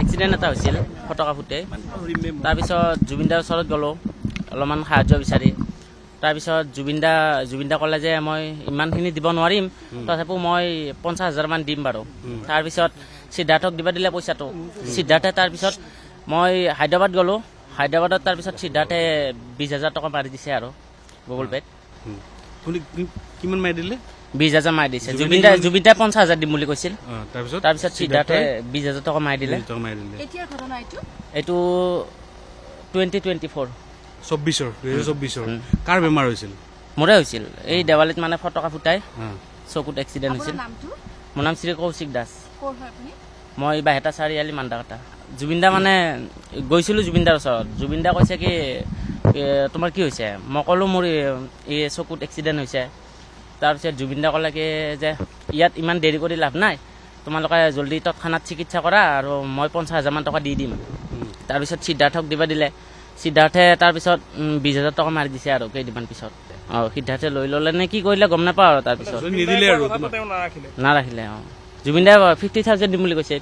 accident এটা হৈছিল ফটকা ফুটে তাৰপিছত জুবিনদাৰ ওচৰত গ'লোঁ অলপমান সাহায্য বিচাৰি তাৰপিছত জুবিনদা ক'লে যে মই ইমানখিনি দিব নোৱাৰিম তথাপিও মই 50,000 মান দিম বাৰু তাৰপিছত সিদ্ধাৰ্থক দিব দিলে পইচাটো সিদ্ধাৰ্থে তাৰপিছত মই হায়দৰাবাদ গ'লোঁ হায়দৰাবাদত তাৰপিছত সিদ্ধাৰ্থে 20,000 টকা মাৰি দিছে আৰু গুগল পে'ত কিমান মাৰি দিলে 20,000 মাৰি দিছে জুবিনদাই 50,000 দিম বুলি কৈছিল তাৰপিছত সিদ্ধাৰ্থে 20,000 টকা মাৰি দিলে এইটো 2024 2024 কাৰ বেমাৰ হৈছিল মোৰে হৈছিল এই দেৱালীত মানে ফটকা ফুটাই চকুত এক্সিডেণ্ট হৈছিল মোৰ নাম শ্ৰী কৌশিক দাস মই বাহেটা চাৰিআলি মান্দাকাটা জুবিনদা মানে গৈছিলোঁ জুবিনদাৰ ওচৰত জুবিনদা কৈছে কি তোমাৰ কি হৈছে মই ক'লোঁ মোৰ এই চকুত এক্সিডেণ্ট হৈছে তাৰপিছত জুবিনদা ক'লে কি যে ইয়াত ইমান দেৰি কৰি লাভ নাই তোমালোকে জলদি তৎক্ষণাত চিকিৎসা কৰা আৰু মই 50,000 মান টকা দি দিম তাৰপিছত সিদ্ধাৰ্থক দিব দিলে সিদ্ধাৰ্থে তাৰপিছত 20,000 টকা মাৰি দিছে আৰু কেইদিনমান পিছত সিদ্ধাৰ্থে লৈ ল'লে নে কি কৰিলে গম নাপাওঁ আৰু তাৰপিছত নাৰাখিলে জুবিনদাই 50,000 দিম বুলি কৈছে